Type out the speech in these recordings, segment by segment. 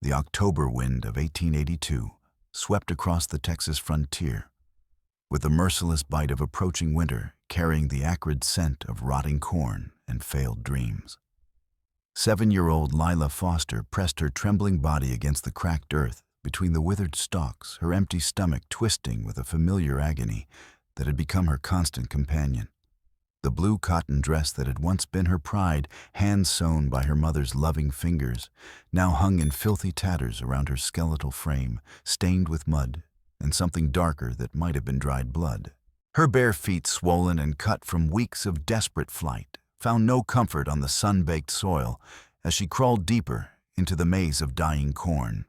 The October wind of 1882 swept across the Texas frontier, with the merciless bite of approaching winter carrying the acrid scent of rotting corn and failed dreams. 7-year-old Lila Foster pressed her trembling body against the cracked earth between the withered stalks, her empty stomach twisting with a familiar agony that had become her constant companion. The blue cotton dress that had once been her pride, hand-sewn by her mother's loving fingers, now hung in filthy tatters around her skeletal frame, stained with mud and something darker that might have been dried blood. Her bare feet, swollen and cut from weeks of desperate flight, found no comfort on the sun-baked soil as she crawled deeper into the maze of dying corn.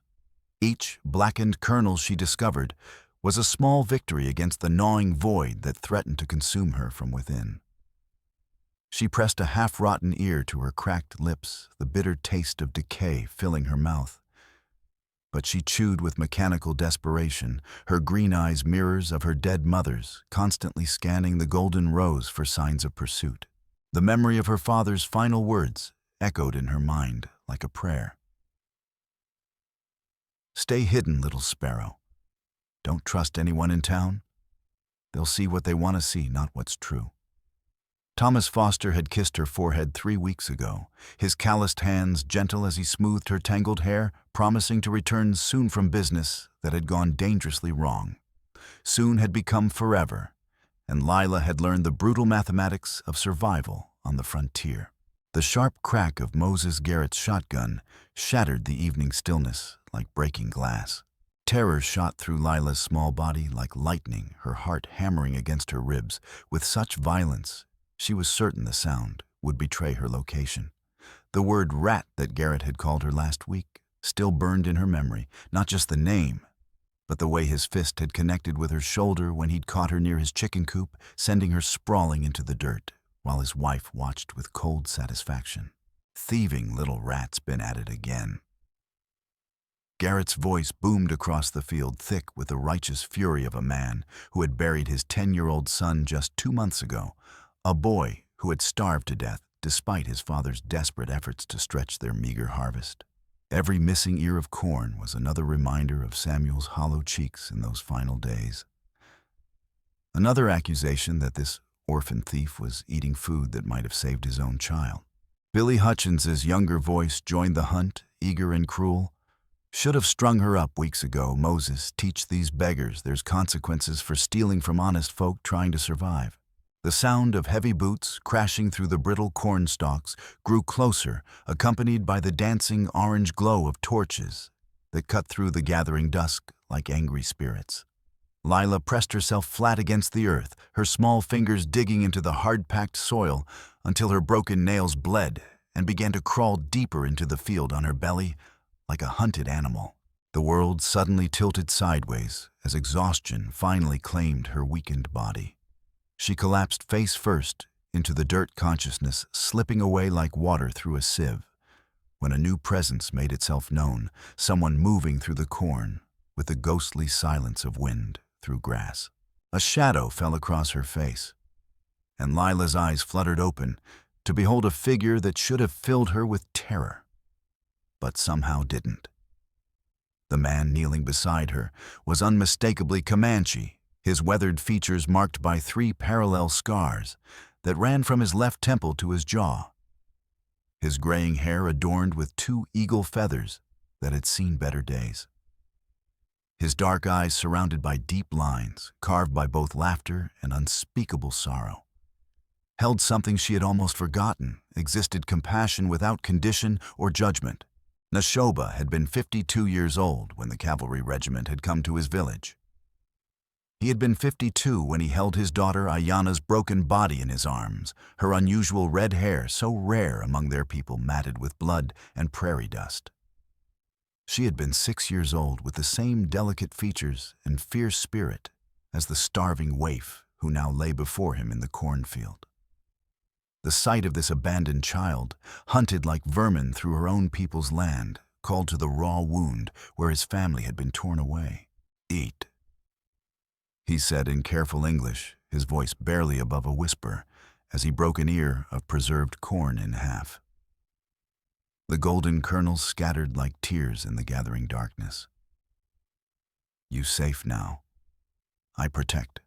Each blackened kernel she discovered was a small victory against the gnawing void that threatened to consume her from within. She pressed a half-rotten ear to her cracked lips, the bitter taste of decay filling her mouth. But she chewed with mechanical desperation, her green eyes mirrors of her dead mother's, constantly scanning the golden rows for signs of pursuit. The memory of her father's final words echoed in her mind like a prayer. "Stay hidden, little sparrow. Don't trust anyone in town. They'll see what they want to see, not what's true." Thomas Foster had kissed her forehead 3 weeks ago, his calloused hands gentle as he smoothed her tangled hair, promising to return soon from business that had gone dangerously wrong. Soon had become forever, and Lila had learned the brutal mathematics of survival on the frontier. The sharp crack of Moses Garrett's shotgun shattered the evening stillness like breaking glass. Terror shot through Lila's small body like lightning, her heart hammering against her ribs with such violence she was certain the sound would betray her location. The word rat that Garrett had called her last week still burned in her memory, not just the name, but the way his fist had connected with her shoulder when he'd caught her near his chicken coop, sending her sprawling into the dirt, while his wife watched with cold satisfaction. Thieving little rat's been at it again. Garrett's voice boomed across the field, thick with the righteous fury of a man who had buried his 10-year-old son just 2 months ago, a boy who had starved to death despite his father's desperate efforts to stretch their meager harvest. Every missing ear of corn was another reminder of Samuel's hollow cheeks in those final days. Another accusation that this orphan thief was eating food that might have saved his own child. Billy Hutchins's younger voice joined the hunt, eager and cruel. "Should have strung her up weeks ago, Moses. Teach these beggars there's consequences for stealing from honest folk trying to survive." The sound of heavy boots crashing through the brittle corn stalks grew closer, accompanied by the dancing orange glow of torches that cut through the gathering dusk like angry spirits. Lila pressed herself flat against the earth, her small fingers digging into the hard-packed soil until her broken nails bled and began to crawl deeper into the field on her belly like a hunted animal. The world suddenly tilted sideways as exhaustion finally claimed her weakened body. She collapsed face first into the dirt, consciousness slipping away like water through a sieve, when a new presence made itself known, someone moving through the corn with the ghostly silence of wind through grass. A shadow fell across her face, and Lila's eyes fluttered open to behold a figure that should have filled her with terror, but somehow didn't. The man kneeling beside her was unmistakably Comanche, his weathered features marked by 3 parallel scars that ran from his left temple to his jaw, his graying hair adorned with 2 eagle feathers that had seen better days. His dark eyes surrounded by deep lines, carved by both laughter and unspeakable sorrow, held something she had almost forgotten, existed compassion without condition or judgment. Nashoba had been 52 years old when the cavalry regiment had come to his village. He had been 52 when he held his daughter Ayana's broken body in his arms, her unusual red hair so rare among their people matted with blood and prairie dust. She had been 6 years old with the same delicate features and fierce spirit as the starving waif who now lay before him in the cornfield. The sight of this abandoned child, hunted like vermin through her own people's land, called to the raw wound where his family had been torn away. "Eat," he said in careful English, his voice barely above a whisper, as he broke an ear of preserved corn in half. the golden kernels scattered like tears in the gathering darkness. "You safe now. I protect."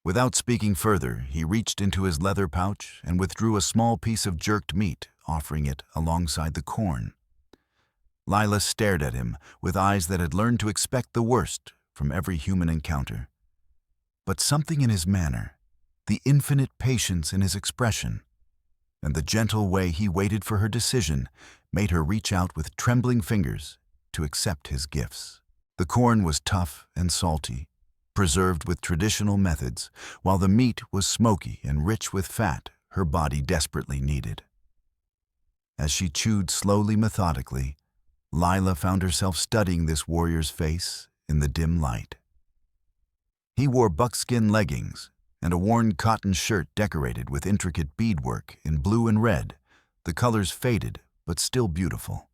Without speaking further, he reached into his leather pouch and withdrew a small piece of jerked meat, offering it alongside the corn. Lila stared at him with eyes that had learned to expect the worst from every human encounter. But something in his manner, the infinite patience in his expression, and the gentle way he waited for her decision made her reach out with trembling fingers to accept his gifts. The corn was tough and salty, preserved with traditional methods, while the meat was smoky and rich with fat her body desperately needed. As she chewed slowly, methodically, Lila found herself studying this warrior's face in the dim light. He wore buckskin leggings and a worn cotton shirt decorated with intricate beadwork in blue and red, the colors faded but still beautiful.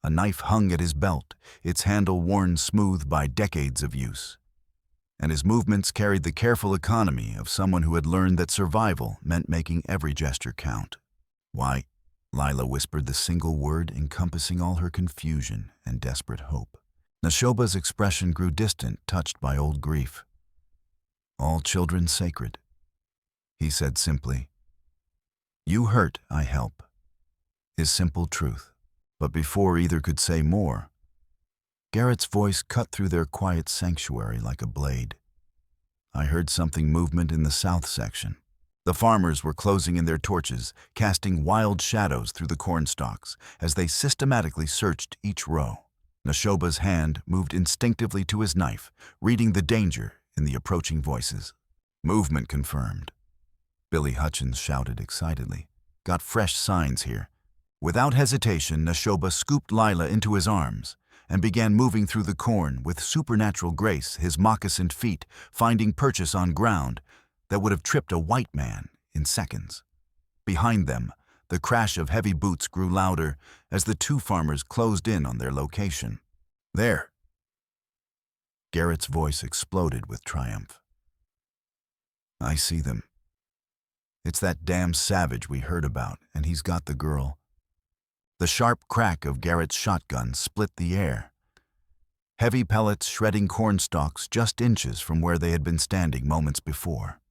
A knife hung at his belt, its handle worn smooth by decades of use, and his movements carried the careful economy of someone who had learned that survival meant making every gesture count. "Why?" Lila whispered the single word encompassing all her confusion and desperate hope. Nashoba's expression grew distant, touched by old grief. "All children sacred," he said simply. "You hurt, I help," his simple truth. But before either could say more, Garrett's voice cut through their quiet sanctuary like a blade. "I heard something movement in the south section." The farmers were closing in their torches, casting wild shadows through the corn stalks as they systematically searched each row. Nashoba's hand moved instinctively to his knife, reading the danger in the approaching voices. "Movement confirmed," Billy Hutchins shouted excitedly. "Got fresh signs here." Without hesitation, Nashoba scooped Lila into his arms and began moving through the corn with supernatural grace, his moccasined feet finding purchase on ground that would have tripped a white man in seconds. Behind them, the crash of heavy boots grew louder as the two farmers closed in on their location. "There!" Garrett's voice exploded with triumph. "I see them. It's that damn savage we heard about, and he's got the girl." The sharp crack of Garrett's shotgun split the air, heavy pellets shredding corn stalks just inches from where they had been standing moments before.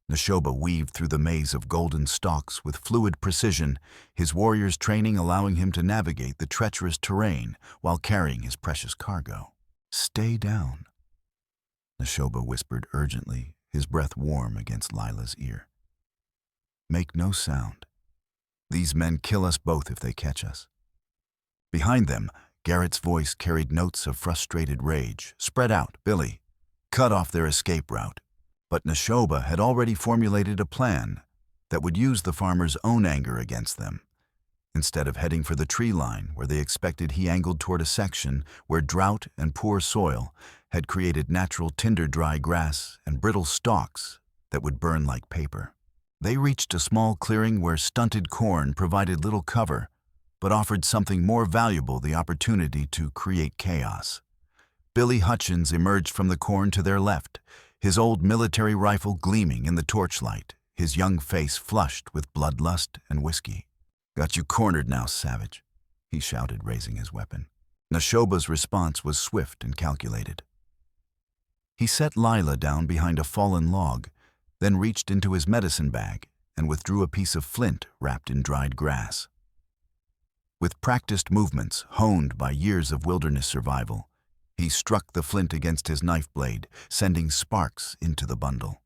Nashoba weaved through the maze of golden stalks with fluid precision, his warrior's training allowing him to navigate the treacherous terrain while carrying his precious cargo. "Stay down," Nashoba whispered urgently, his breath warm against Lila's ear. "Make no sound. These men kill us both if they catch us." Behind them, Garrett's voice carried notes of frustrated rage. "Spread out, Billy. Cut off their escape route." But Nashoba had already formulated a plan that would use the farmers' own anger against them. Instead of heading for the tree line where they expected, he angled toward a section where drought and poor soil had created natural tinder-dry grass and brittle stalks that would burn like paper. They reached a small clearing where stunted corn provided little cover, but offered something more valuable: the opportunity to create chaos. Billy Hutchins emerged from the corn to their left, his old military rifle gleaming in the torchlight, his young face flushed with bloodlust and whiskey. "Got you cornered now, savage," he shouted, raising his weapon. Nashoba's response was swift and calculated. He set Lila down behind a fallen log, then reached into his medicine bag and withdrew a piece of flint wrapped in dried grass. With practiced movements honed by years of wilderness survival, he struck the flint against his knife blade, sending sparks into the bundle.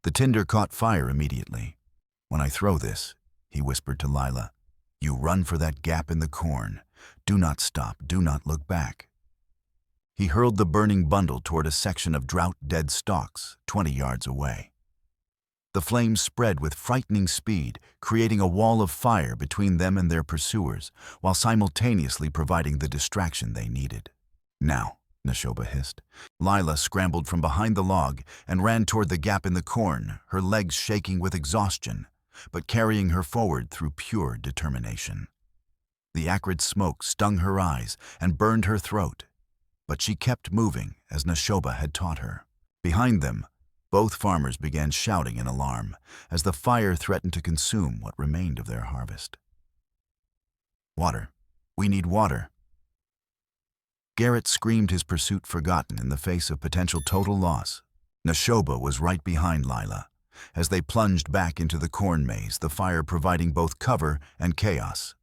The tinder caught fire immediately. "When I throw this," he whispered to Lila, "you run for that gap in the corn. Do not stop, do not look back." He hurled the burning bundle toward a section of drought-dead stalks 20 yards away. The flames spread with frightening speed, creating a wall of fire between them and their pursuers, while simultaneously providing the distraction they needed. "Now," Nashoba hissed. Lila scrambled from behind the log and ran toward the gap in the corn, her legs shaking with exhaustion, but carrying her forward through pure determination. The acrid smoke stung her eyes and burned her throat, but she kept moving as Nashoba had taught her. Behind them, both farmers began shouting in alarm as the fire threatened to consume what remained of their harvest. Water. We need water. Garrett screamed, his pursuit forgotten in the face of potential total loss. Nashoba was right behind Lila. As they plunged back into the corn maze, the fire providing both cover and chaos.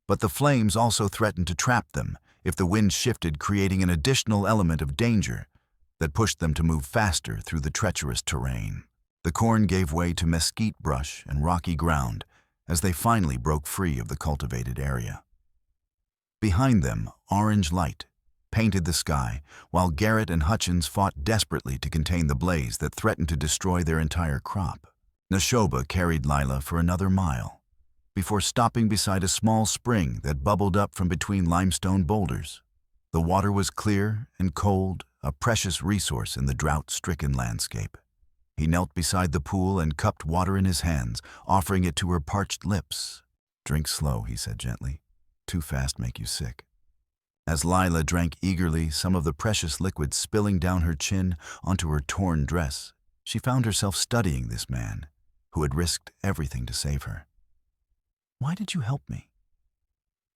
But the flames also threatened to trap them if the wind shifted, creating an additional element of danger that pushed them to move faster through the treacherous terrain. The corn gave way to mesquite brush and rocky ground as they finally broke free of the cultivated area. Behind them, orange light painted the sky, while Garrett and Hutchins fought desperately to contain the blaze that threatened to destroy their entire crop. Nashoba carried Lila for another mile, before stopping beside a small spring that bubbled up from between limestone boulders. The water was clear and cold, a precious resource in the drought-stricken landscape. He knelt beside the pool and cupped water in his hands, offering it to her parched lips. "Drink slow," he said gently. "Too fast make you sick." As Lila drank eagerly, some of the precious liquid spilling down her chin onto her torn dress, she found herself studying this man who had risked everything to save her. "Why did you help me?"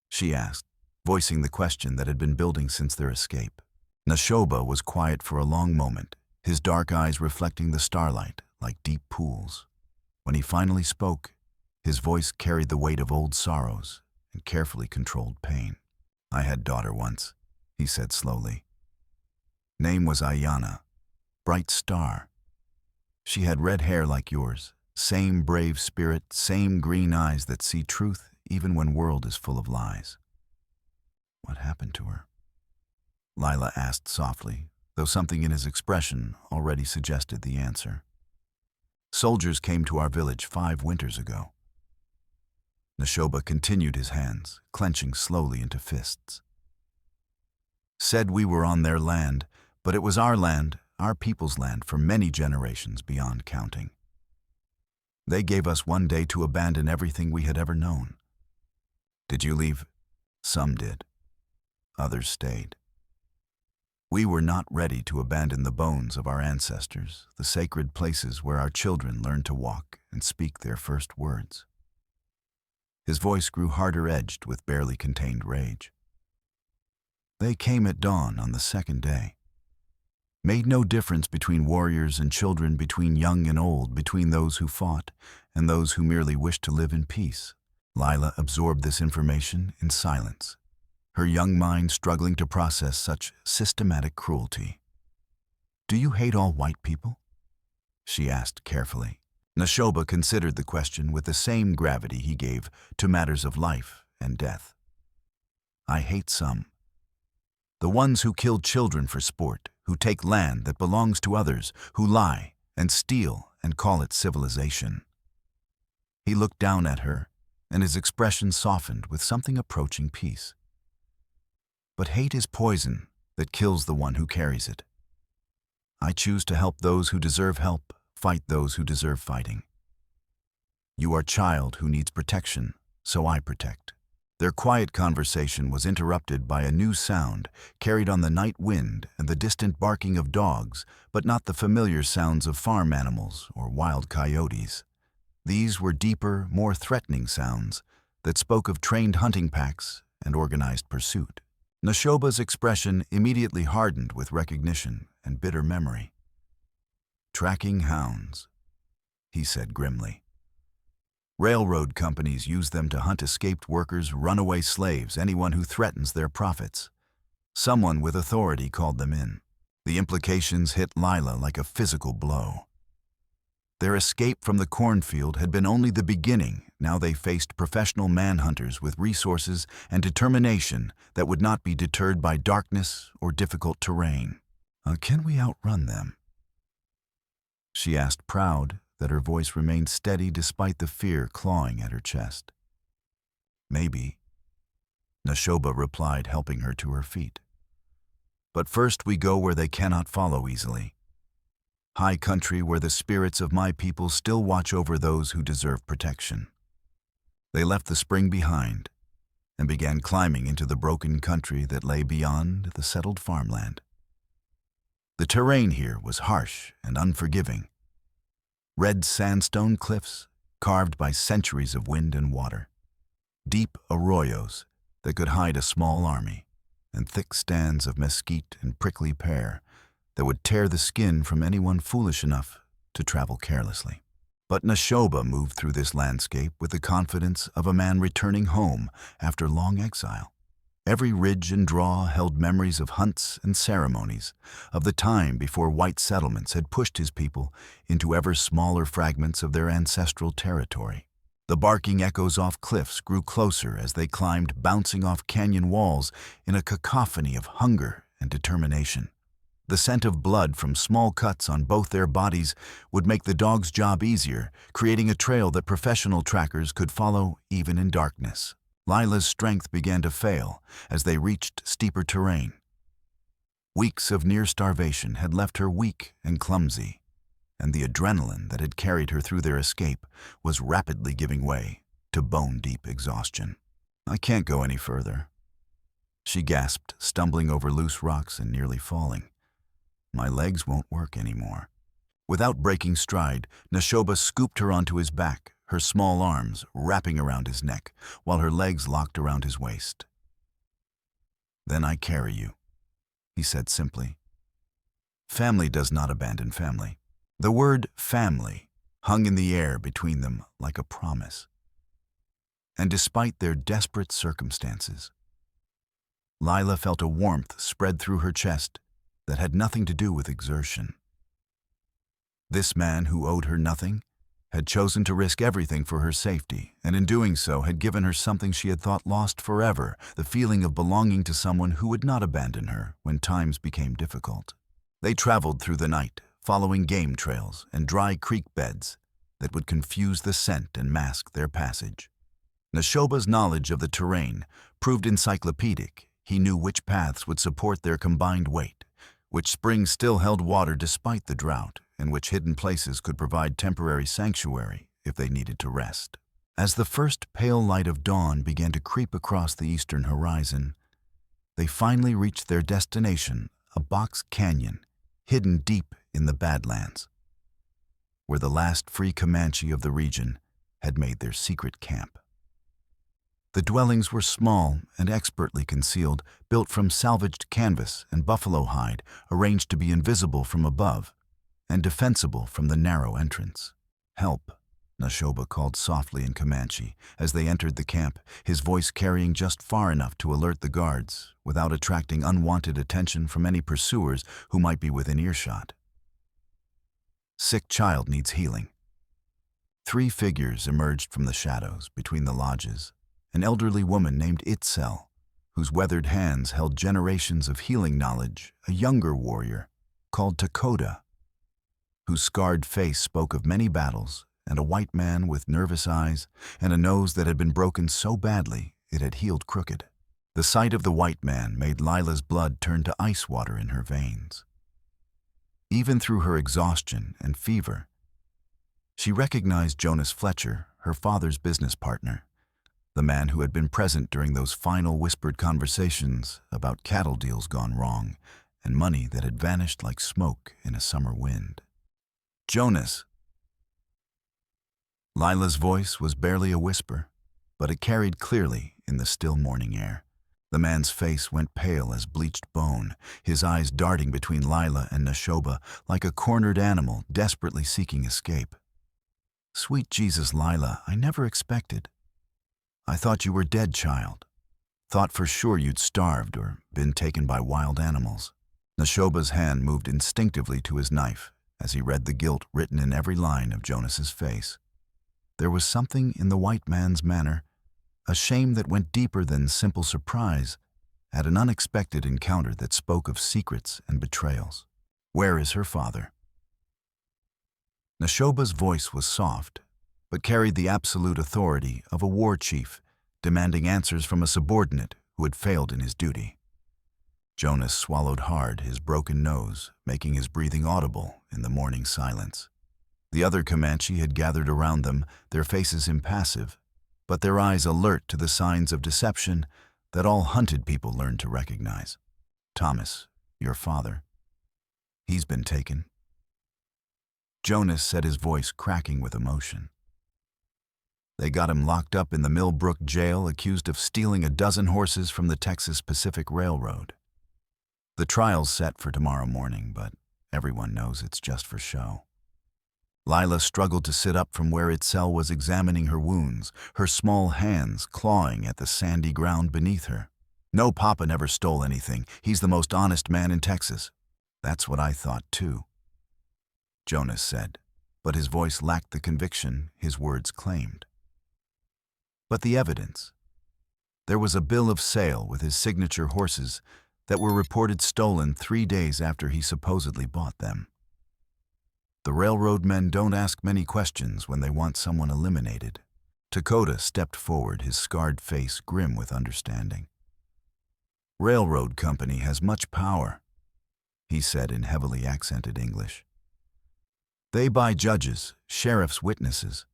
she asked, voicing the question that had been building since their escape. Nashoba was quiet for a long moment, his dark eyes reflecting the starlight like deep pools. When he finally spoke, his voice carried the weight of old sorrows and carefully controlled pain. "I had daughter once," he said slowly. "Name was Ayanna, bright star. She had red hair like yours, same brave spirit, same green eyes that see truth even when world is full of lies." "What happened to her?" Lila asked softly, though something in his expression already suggested the answer. "Soldiers came to our village 5 winters ago." Nashoba continued, his hands clenching slowly into fists. "Said we were on their land, but it was our land, our people's land, for many generations beyond counting. They gave us one day to abandon everything we had ever known. Did you leave? Some did. Others stayed. We were not ready to abandon the bones of our ancestors, the sacred places where our children learned to walk and speak their first words." His voice grew harder-edged with barely contained rage. "They came at dawn on the 2nd day. Made no difference between warriors and children, between young and old, between those who fought and those who merely wished to live in peace." Lila absorbed this information in silence, her young mind struggling to process such systematic cruelty. "Do you hate all white people?" she asked carefully. Nashoba considered the question with the same gravity he gave to matters of life and death. "I hate some. The ones who kill children for sport, who take land that belongs to others, who lie and steal and call it civilization." He looked down at her, and his expression softened with something approaching peace. "But hate is poison that kills the one who carries it. I choose to help those who deserve help, fight those who deserve fighting. You are child who needs protection, so I protect." Their quiet conversation was interrupted by a new sound carried on the night wind and the distant barking of dogs, but not the familiar sounds of farm animals or wild coyotes. These were deeper, more threatening sounds that spoke of trained hunting packs and organized pursuit. Nashoba's expression immediately hardened with recognition and bitter memory. "Tracking hounds," he said grimly. "Railroad companies use them to hunt escaped workers, runaway slaves, anyone who threatens their profits. Someone with authority called them in." The implications hit Lila like a physical blow. Their escape from the cornfield had been only the beginning. Now they faced professional manhunters with resources and determination that would not be deterred by darkness or difficult terrain. "Can we outrun them?" she asked, proud that her voice remained steady despite the fear clawing at her chest. "Maybe," Nashoba replied, helping her to her feet. "But first we go where they cannot follow easily. High country where the spirits of my people still watch over those who deserve protection." They left the spring behind and began climbing into the broken country that lay beyond the settled farmland. The terrain here was harsh and unforgiving. Red sandstone cliffs carved by centuries of wind and water. Deep arroyos that could hide a small army, and thick stands of mesquite and prickly pear that would tear the skin from anyone foolish enough to travel carelessly. But Nashoba moved through this landscape with the confidence of a man returning home after long exile. Every ridge and draw held memories of hunts and ceremonies, of the time before white settlements had pushed his people into ever smaller fragments of their ancestral territory. The barking echoes off cliffs grew closer as they climbed, bouncing off canyon walls in a cacophony of hunger and determination. The scent of blood from small cuts on both their bodies would make the dog's job easier, creating a trail that professional trackers could follow even in darkness. Lila's strength began to fail as they reached steeper terrain. Weeks of near starvation had left her weak and clumsy, and the adrenaline that had carried her through their escape was rapidly giving way to bone-deep exhaustion. "I can't go any further," she gasped, stumbling over loose rocks and nearly falling. "My legs won't work anymore." Without breaking stride, Nashoba scooped her onto his back, her small arms wrapping around his neck, while her legs locked around his waist. "Then I carry you," he said simply. Family does not abandon family. The word family hung in the air between them like a promise. And despite their desperate circumstances, Lila felt a warmth spread through her chest that had nothing to do with exertion. This man who owed her nothing had chosen to risk everything for her safety, and in doing so had given her something she had thought lost forever, the feeling of belonging to someone who would not abandon her when times became difficult. They traveled through the night, following game trails and dry creek beds that would confuse the scent and mask their passage. Nashoba's knowledge of the terrain proved encyclopedic. He knew which paths would support their combined weight, which springs still held water despite the drought, and which hidden places could provide temporary sanctuary if they needed to rest. As the first pale light of dawn began to creep across the eastern horizon, they finally reached their destination, a box canyon hidden deep in the Badlands, where the last free Comanche of the region had made their secret camp. The dwellings were small and expertly concealed, built from salvaged canvas and buffalo hide, arranged to be invisible from above and defensible from the narrow entrance. "Help," Nashoba called softly in Comanche as they entered the camp, his voice carrying just far enough to alert the guards without attracting unwanted attention from any pursuers who might be within earshot. "Sick child needs healing." 3 figures emerged from the shadows between the lodges. An elderly woman named Itzel, whose weathered hands held generations of healing knowledge, a younger warrior called Takoda, whose scarred face spoke of many battles, and a white man with nervous eyes and a nose that had been broken so badly it had healed crooked. The sight of the white man made Lila's blood turn to ice water in her veins. Even through her exhaustion and fever, she recognized Jonas Fletcher, her father's business partner, the man who had been present during those final whispered conversations about cattle deals gone wrong and money that had vanished like smoke in a summer wind. "Jonas." Lila's voice was barely a whisper, but it carried clearly in the still morning air. The man's face went pale as bleached bone, his eyes darting between Lila and Nashoba like a cornered animal desperately seeking escape. "Sweet Jesus, Lila, I never expected. I thought you were dead, child. Thought for sure you'd starved or been taken by wild animals." Nashoba's hand moved instinctively to his knife as he read the guilt written in every line of Jonas's face. There was something in the white man's manner, a shame that went deeper than simple surprise at an unexpected encounter that spoke of secrets and betrayals. "Where is her father?" Nashoba's voice was soft, but carried the absolute authority of a war chief demanding answers from a subordinate who had failed in his duty. Jonas swallowed hard, his broken nose making his breathing audible in the morning silence. The other Comanche had gathered around them, their faces impassive, but their eyes alert to the signs of deception that all hunted people learn to recognize. "Thomas, your father. He's been taken." Jonas said, his voice cracking with emotion. They got him locked up in the Milbrook jail, accused of stealing a dozen horses from the Texas Pacific Railroad. The trial's set for tomorrow morning, but everyone knows it's just for show. Lila struggled to sit up from where its cell was, examining her wounds, her small hands clawing at the sandy ground beneath her. No, Papa never stole anything. He's the most honest man in Texas. That's what I thought, too, Jonas said, but his voice lacked the conviction his words claimed. But the evidence. There was a bill of sale with his signature horses that were reported stolen 3 days after he supposedly bought them. The railroad men don't ask many questions when they want someone eliminated. Dakota stepped forward, his scarred face grim with understanding. Railroad company has much power, he said in heavily accented English. They buy judges, sheriffs, witnesses.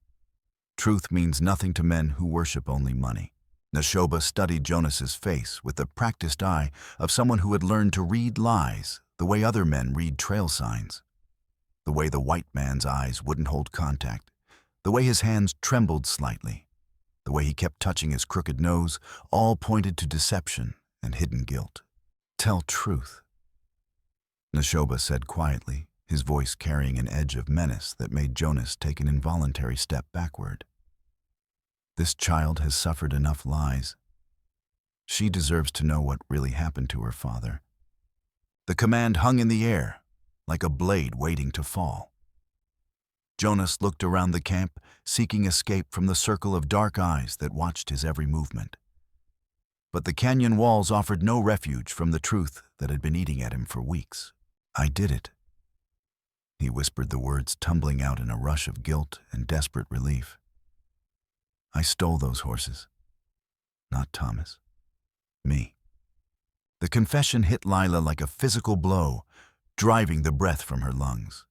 Truth means nothing to men who worship only money. Nashoba studied Jonas's face with the practiced eye of someone who had learned to read lies the way other men read trail signs. The way the white man's eyes wouldn't hold contact, the way his hands trembled slightly, the way he kept touching his crooked nose, all pointed to deception and hidden guilt. Tell truth, Nashoba said quietly, his voice carrying an edge of menace that made Jonas take an involuntary step backward. This child has suffered enough lies. She deserves to know what really happened to her father. The command hung in the air, like a blade waiting to fall. Jonas looked around the camp, seeking escape from the circle of dark eyes that watched his every movement. But the canyon walls offered no refuge from the truth that had been eating at him for weeks. I did it. He whispered the words, tumbling out in a rush of guilt and desperate relief. I stole those horses. Not Thomas. Me. The confession hit Lila like a physical blow, driving the breath from her lungs.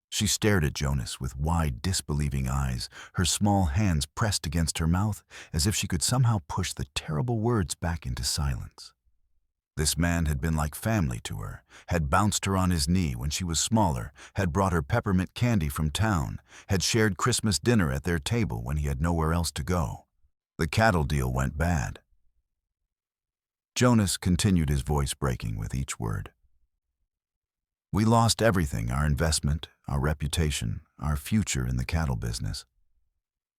She stared at Jonas with wide, disbelieving eyes, her small hands pressed against her mouth as if she could somehow push the terrible words back into silence. This man had been like family to her, had bounced her on his knee when she was smaller, had brought her peppermint candy from town, had shared Christmas dinner at their table when he had nowhere else to go. The cattle deal went bad. Jonas continued, his voice breaking with each word. We lost everything, our investment, our reputation, our future in the cattle business.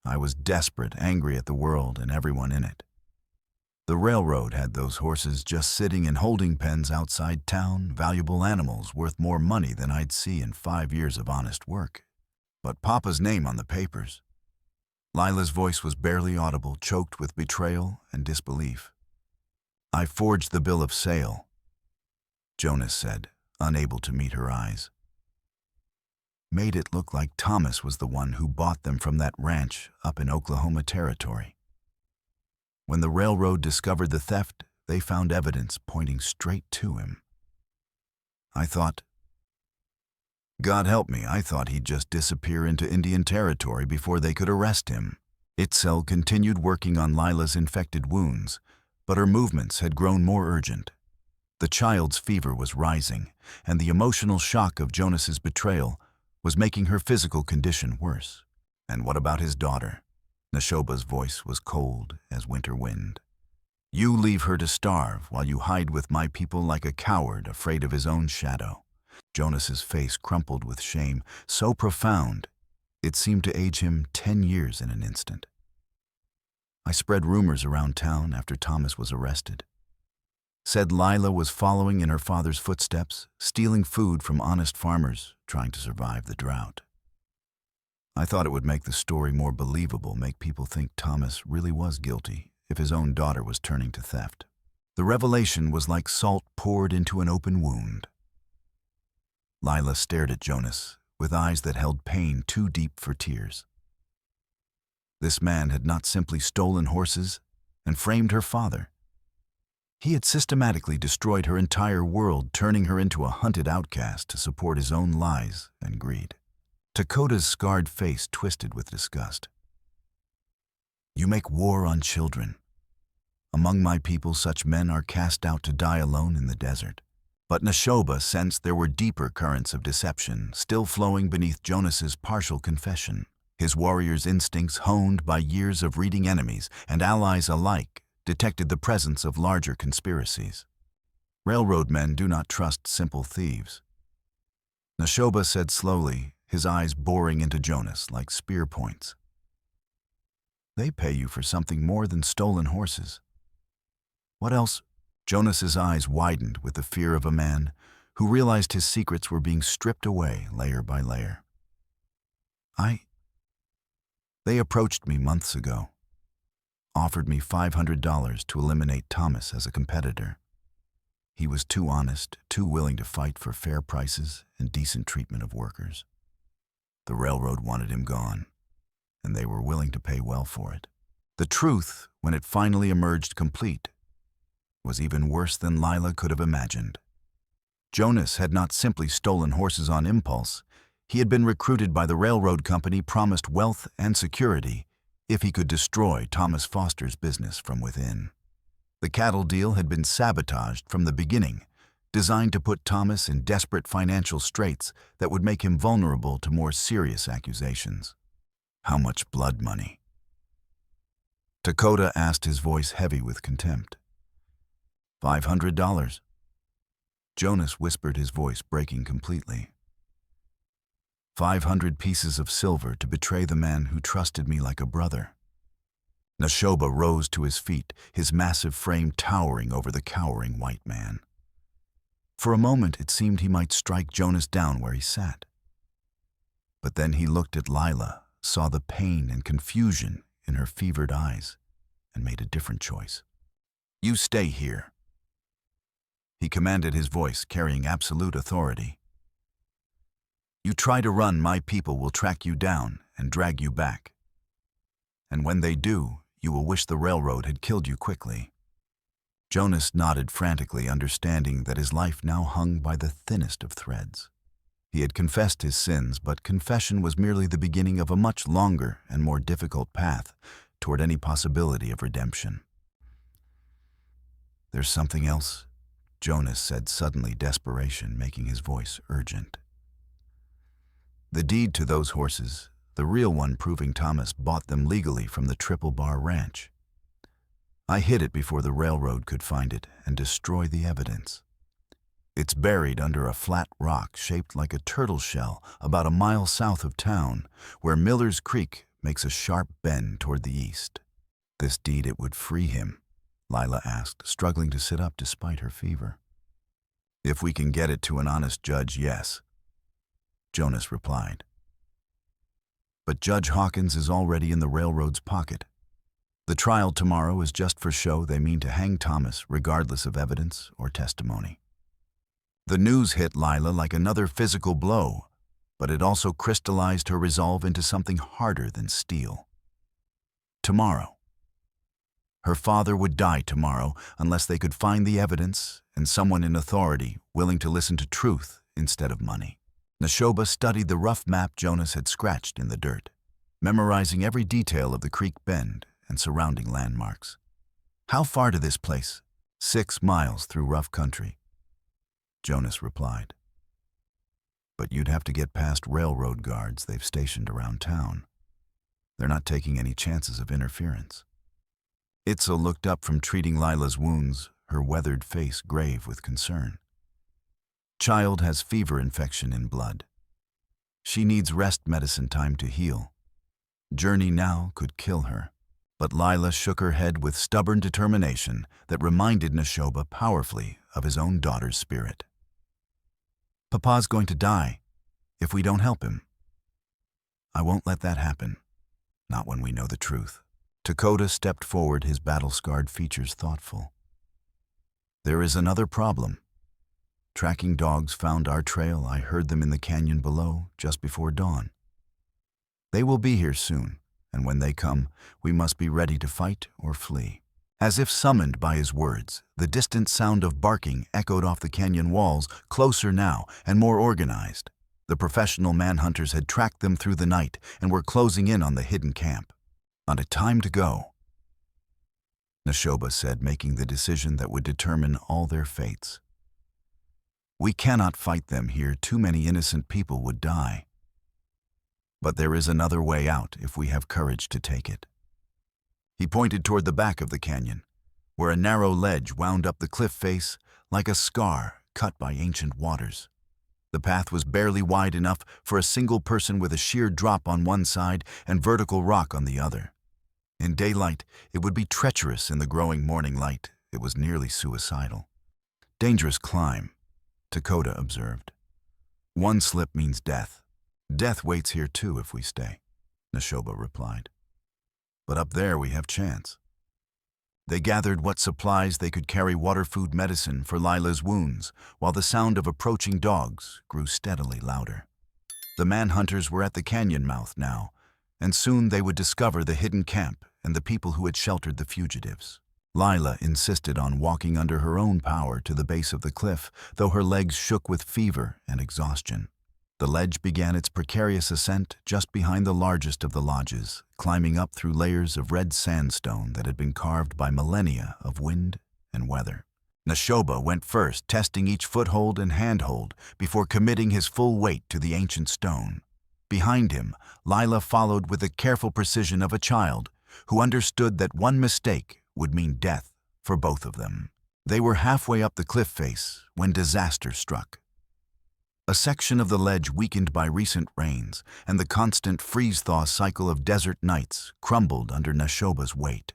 I was desperate, angry at the world and everyone in it. The railroad had those horses just sitting in holding pens outside town, valuable animals worth more money than I'd see in 5 years of honest work. But Papa's name on the papers. Lila's voice was barely audible, choked with betrayal and disbelief. I forged the bill of sale, Jonas said, unable to meet her eyes. Made it look like Thomas was the one who bought them from that ranch up in Oklahoma Territory. When the railroad discovered the theft, they found evidence pointing straight to him. I thought, God help me, I thought he'd just disappear into Indian Territory before they could arrest him. Itzel continued working on Lila's infected wounds, but her movements had grown more urgent. The child's fever was rising, and the emotional shock of Jonas's betrayal was making her physical condition worse. And what about his daughter? Nashoba's voice was cold as winter wind. You leave her to starve while you hide with my people like a coward afraid of his own shadow. Jonas's face crumpled with shame, so profound it seemed to age him 10 years in an instant. I spread rumors around town after Thomas was arrested. Said Lila was following in her father's footsteps, stealing food from honest farmers trying to survive the drought. I thought it would make the story more believable, make people think Thomas really was guilty if his own daughter was turning to theft. The revelation was like salt poured into an open wound. Lila stared at Jonas with eyes that held pain too deep for tears. This man had not simply stolen horses and framed her father. He had systematically destroyed her entire world, turning her into a hunted outcast to support his own lies and greed. Dakota's scarred face twisted with disgust. You make war on children. Among my people, such men are cast out to die alone in the desert. But Nashoba sensed there were deeper currents of deception still flowing beneath Jonas's partial confession. His warrior's instincts, honed by years of reading enemies and allies alike, detected the presence of larger conspiracies. Railroad men do not trust simple thieves. Nashoba said slowly, his eyes boring into Jonas like spear points. They pay you for something more than stolen horses. What else? Jonas's eyes widened with the fear of a man who realized his secrets were being stripped away layer by layer. They approached me months ago, offered me $500 to eliminate Thomas as a competitor. He was too honest, too willing to fight for fair prices and decent treatment of workers. The railroad wanted him gone, and they were willing to pay well for it. The truth, when it finally emerged complete, was even worse than Lila could have imagined. Jonas had not simply stolen horses on impulse. He had been recruited by the railroad company, promised wealth and security if he could destroy Thomas Foster's business from within. The cattle deal had been sabotaged from the beginning, designed to put Thomas in desperate financial straits that would make him vulnerable to more serious accusations. How much blood money? Dakota asked, his voice heavy with contempt. $500. Jonas whispered, his voice breaking completely. 500 pieces of silver to betray the man who trusted me like a brother. Nashoba rose to his feet, his massive frame towering over the cowering white man. For a moment it seemed he might strike Jonas down where he sat. But then he looked at Lila, saw the pain and confusion in her fevered eyes, and made a different choice. You stay here, he commanded, his voice carrying absolute authority. You try to run, my people will track you down and drag you back. And when they do, you will wish the railroad had killed you quickly. Jonas nodded frantically, understanding that his life now hung by the thinnest of threads. He had confessed his sins, but confession was merely the beginning of a much longer and more difficult path toward any possibility of redemption. There's something else, Jonas said suddenly, desperation making his voice urgent. The deed to those horses, the real one proving Thomas bought them legally from the Triple Bar Ranch. I hid it before the railroad could find it and destroy the evidence. It's buried under a flat rock shaped like a turtle shell about a mile south of town, where Miller's Creek makes a sharp bend toward the east. This deed, it would free him, Lila asked, struggling to sit up despite her fever. If we can get it to an honest judge, yes, Jonas replied. But Judge Hawkins is already in the railroad's pocket. The trial tomorrow is just for show. They mean to hang Thomas regardless of evidence or testimony. The news hit Lila like another physical blow, but it also crystallized her resolve into something harder than steel. Tomorrow. Her father would die tomorrow unless they could find the evidence and someone in authority willing to listen to truth instead of money. Nashoba studied the rough map Jonas had scratched in the dirt, memorizing every detail of the creek bend and surrounding landmarks. How far to this place? 6 miles through rough country, Jonas replied. But you'd have to get past railroad guards they've stationed around town. They're not taking any chances of interference. Itzel looked up from treating Lila's wounds, her weathered face grave with concern. Child has fever infection in blood. She needs rest medicine time to heal. Journey now could kill her. But Lila shook her head with stubborn determination that reminded Nashoba powerfully of his own daughter's spirit. Papa's going to die if we don't help him. I won't let that happen, not when we know the truth. Dakota stepped forward, his battle-scarred features thoughtful. There is another problem. Tracking dogs found our trail. I heard them in the canyon below just before dawn. They will be here soon, and when they come, we must be ready to fight or flee. As if summoned by his words, the distant sound of barking echoed off the canyon walls, closer now and more organized. The professional manhunters had tracked them through the night and were closing in on the hidden camp. Not a time to go, Nashoba said, making the decision that would determine all their fates. We cannot fight them here. Too many innocent people would die. But there is another way out if we have courage to take it. He pointed toward the back of the canyon, where a narrow ledge wound up the cliff face like a scar cut by ancient waters. The path was barely wide enough for a single person, with a sheer drop on one side and vertical rock on the other. In daylight, it would be treacherous. In the growing morning light, it was nearly suicidal. Dangerous climb, Dakota observed. One slip means death. Death waits here too if we stay, Nashoba replied. But up there we have chance. They gathered what supplies they could carry: water, food, medicine for Lila's wounds, while the sound of approaching dogs grew steadily louder. The manhunters were at the canyon mouth now, and soon they would discover the hidden camp and the people who had sheltered the fugitives. Lila insisted on walking under her own power to the base of the cliff, though her legs shook with fever and exhaustion. The ledge began its precarious ascent just behind the largest of the lodges, climbing up through layers of red sandstone that had been carved by millennia of wind and weather. Nashoba went first, testing each foothold and handhold before committing his full weight to the ancient stone. Behind him, Lila followed with the careful precision of a child who understood that one mistake would mean death for both of them. They were halfway up the cliff face when disaster struck. A section of the ledge, weakened by recent rains and the constant freeze-thaw cycle of desert nights, crumbled under Nashoba's weight.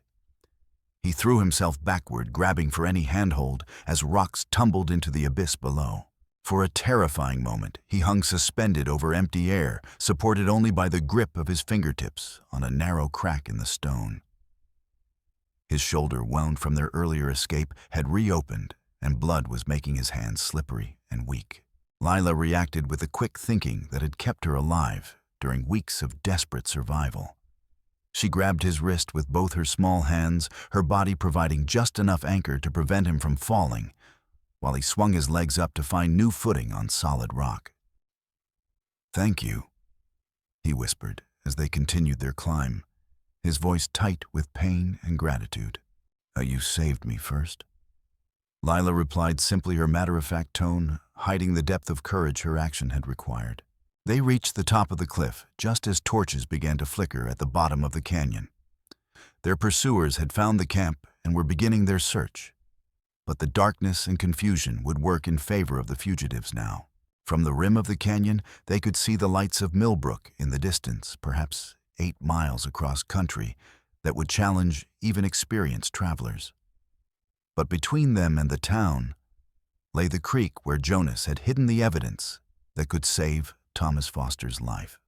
He threw himself backward, grabbing for any handhold as rocks tumbled into the abyss below. For a terrifying moment, he hung suspended over empty air, supported only by the grip of his fingertips on a narrow crack in the stone. His shoulder, wound from their earlier escape, had reopened, and blood was making his hands slippery and weak. Lila reacted with the quick thinking that had kept her alive during weeks of desperate survival. She grabbed his wrist with both her small hands, her body providing just enough anchor to prevent him from falling, while he swung his legs up to find new footing on solid rock. "Thank you," he whispered as they continued their climb, his voice tight with pain and gratitude. "You saved me first." Lila replied simply, her matter-of-fact tone hiding the depth of courage her action had required. They reached the top of the cliff just as torches began to flicker at the bottom of the canyon. Their pursuers had found the camp and were beginning their search. But the darkness and confusion would work in favor of the fugitives now. From the rim of the canyon, they could see the lights of Milbrook in the distance, perhaps 8 miles across country, that would challenge even experienced travelers. But between them and the town lay the creek where Jonas had hidden the evidence that could save Thomas Foster's life.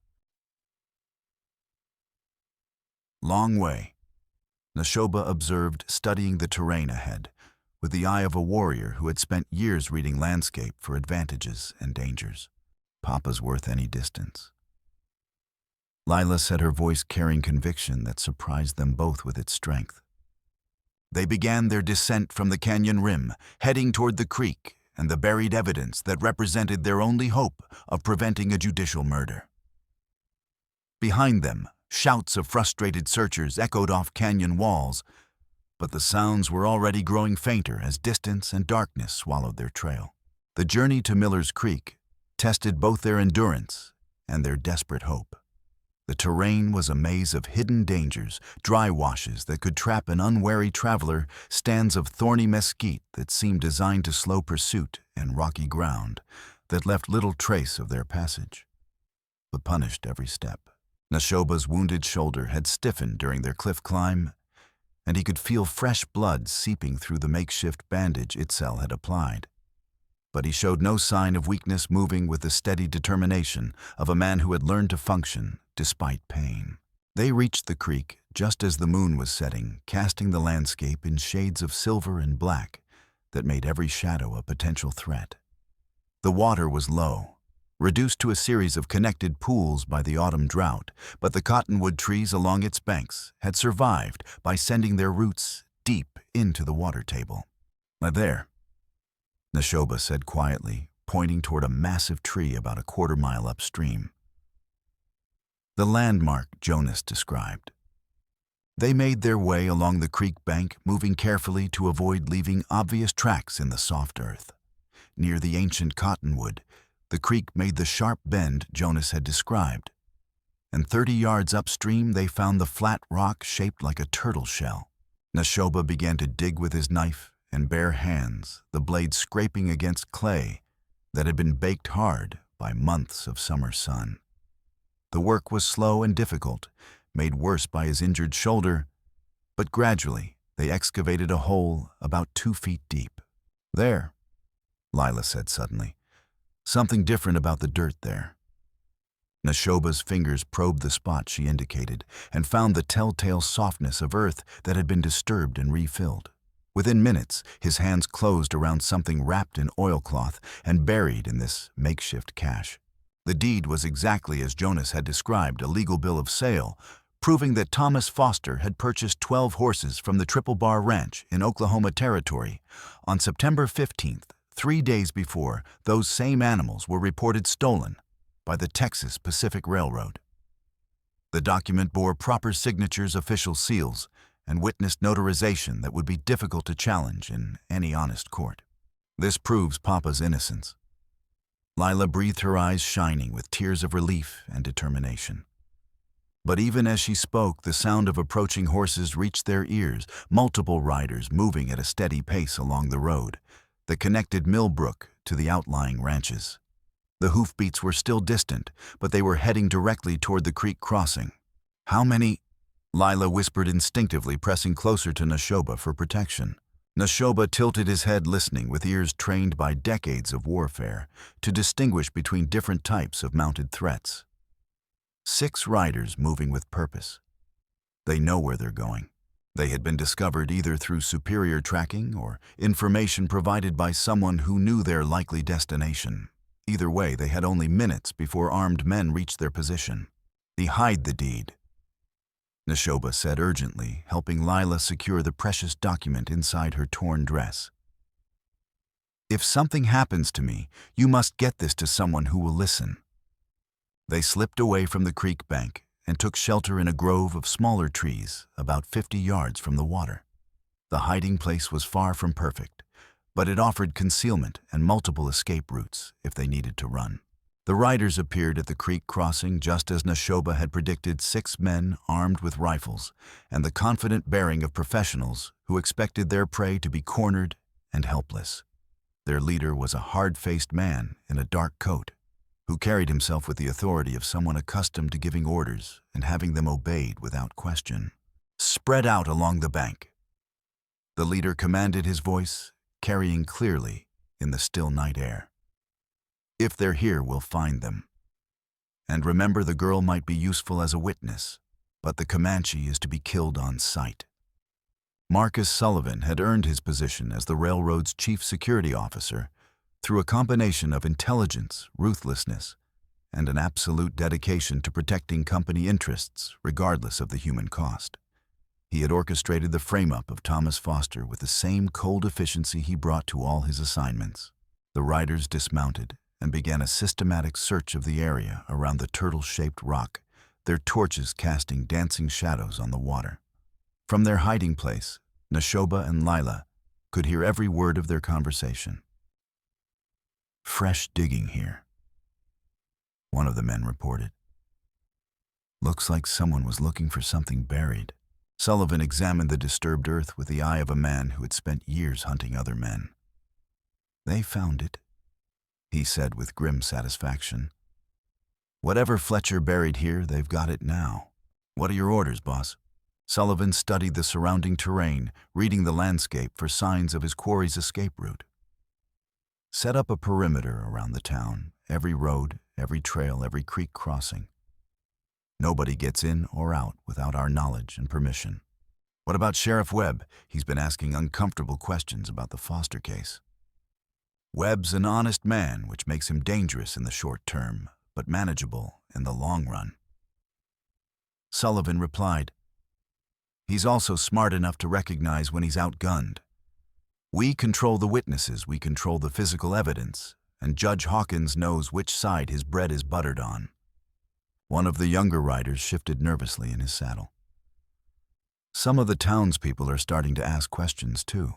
Long way, Nashoba observed, studying the terrain ahead, with the eye of a warrior who had spent years reading landscape for advantages and dangers. "Papa's worth any distance." Lila said, her voice carrying conviction that surprised them both with its strength. They began their descent from the canyon rim, heading toward the creek and the buried evidence that represented their only hope of preventing a judicial murder. Behind them, shouts of frustrated searchers echoed off canyon walls, but the sounds were already growing fainter as distance and darkness swallowed their trail. The journey to Miller's Creek tested both their endurance and their desperate hope. The terrain was a maze of hidden dangers, dry washes that could trap an unwary traveler, stands of thorny mesquite that seemed designed to slow pursuit, and rocky ground that left little trace of their passage, but punished every step. Nashoba's wounded shoulder had stiffened during their cliff climb, and he could feel fresh blood seeping through the makeshift bandage Itzel had applied. But he showed no sign of weakness, moving with the steady determination of a man who had learned to function despite pain. They reached the creek just as the moon was setting, casting the landscape in shades of silver and black that made every shadow a potential threat. The water was low, reduced to a series of connected pools by the autumn drought, but the cottonwood trees along its banks had survived by sending their roots deep into the water table. "There," Nashoba said quietly, pointing toward a massive tree about a quarter-mile upstream. The landmark Jonas described. They made their way along the creek bank, moving carefully to avoid leaving obvious tracks in the soft earth. Near the ancient cottonwood, the creek made the sharp bend Jonas had described. and 30 yards upstream they found the flat rock shaped like a turtle shell. Nashoba began to dig with his knife and bare hands, the blade scraping against clay that had been baked hard by months of summer sun. The work was slow and difficult, made worse by his injured shoulder, but gradually they excavated a hole about 2 feet deep. "There," Lila said suddenly. "Something different about the dirt there." Nashoba's fingers probed the spot she indicated and found the telltale softness of earth that had been disturbed and refilled. Within minutes, his hands closed around something wrapped in oilcloth and buried in this makeshift cache. The deed was exactly as Jonas had described, a legal bill of sale, proving that Thomas Foster had purchased 12 horses from the Triple Bar Ranch in Oklahoma Territory on September 15th, 3 days before those same animals were reported stolen by the Texas Pacific Railroad. The document bore proper signatures, official seals, and witness notarization that would be difficult to challenge in any honest court. "This proves Papa's innocence." Lila breathed, her eyes shining with tears of relief and determination. But even as she spoke, the sound of approaching horses reached their ears, multiple riders moving at a steady pace along the road that connected Milbrook to the outlying ranches. The hoofbeats were still distant, but they were heading directly toward the creek crossing. "How many?" Lila whispered instinctively, pressing closer to Nashoba for protection. Nashoba tilted his head, listening with ears trained by decades of warfare to distinguish between different types of mounted threats. 6 riders moving with purpose. They know where they're going. They had been discovered either through superior tracking or information provided by someone who knew their likely destination. Either way, they had only minutes before armed men reached their position. "They hide the deed," Nashoba said urgently, helping Lila secure the precious document inside her torn dress. "If something happens to me, you must get this to someone who will listen." They slipped away from the creek bank and took shelter in a grove of smaller trees about 50 yards from the water. The hiding place was far from perfect, but it offered concealment and multiple escape routes if they needed to run. The riders appeared at the creek crossing just as Nashoba had predicted, 6 men armed with rifles and the confident bearing of professionals who expected their prey to be cornered and helpless. Their leader was a hard-faced man in a dark coat who carried himself with the authority of someone accustomed to giving orders and having them obeyed without question. "Spread out along the bank," the leader commanded, his voice carrying clearly in the still night air. "If they're here, we'll find them. And remember, the girl might be useful as a witness, but the Comanche is to be killed on sight." Marcus Sullivan had earned his position as the railroad's chief security officer through a combination of intelligence, ruthlessness, and an absolute dedication to protecting company interests regardless of the human cost. He had orchestrated the frame-up of Thomas Foster with the same cold efficiency he brought to all his assignments. The riders dismounted and began a systematic search of the area around the turtle-shaped rock, their torches casting dancing shadows on the water. From their hiding place, Nashoba and Lila could hear every word of their conversation. "Fresh digging here," one of the men reported. "Looks like someone was looking for something buried." Sullivan examined the disturbed earth with the eye of a man who had spent years hunting other men. "They found it," he said with grim satisfaction. "Whatever Fletcher buried here, they've got it now." "What are your orders, boss?" Sullivan studied the surrounding terrain, reading the landscape for signs of his quarry's escape route. "Set up a perimeter around the town, every road, every trail, every creek crossing. Nobody gets in or out without our knowledge and permission." "What about Sheriff Webb? He's been asking uncomfortable questions about the Foster case." "Webb's an honest man, which makes him dangerous in the short term, but manageable in the long run," Sullivan replied. "He's also smart enough to recognize when he's outgunned. We control the witnesses, we control the physical evidence, and Judge Hawkins knows which side his bread is buttered on." One of the younger riders shifted nervously in his saddle. "Some of the townspeople are starting to ask questions, too.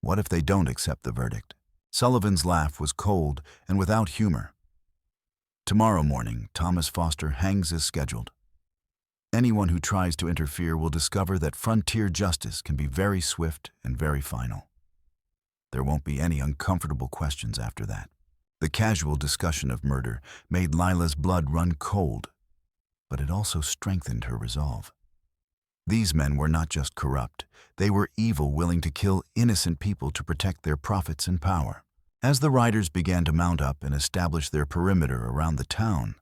What if they don't accept the verdict?" Sullivan's laugh was cold and without humor. Tomorrow morning, Thomas Foster hangs as scheduled. Anyone who tries to interfere will discover that frontier justice can be very swift and very final. There won't be any uncomfortable questions after that. The casual discussion of murder made Lila's blood run cold, but it also strengthened her resolve. These men were not just corrupt, they were evil, willing to kill innocent people to protect their profits and power. As the riders began to mount up and establish their perimeter around the town,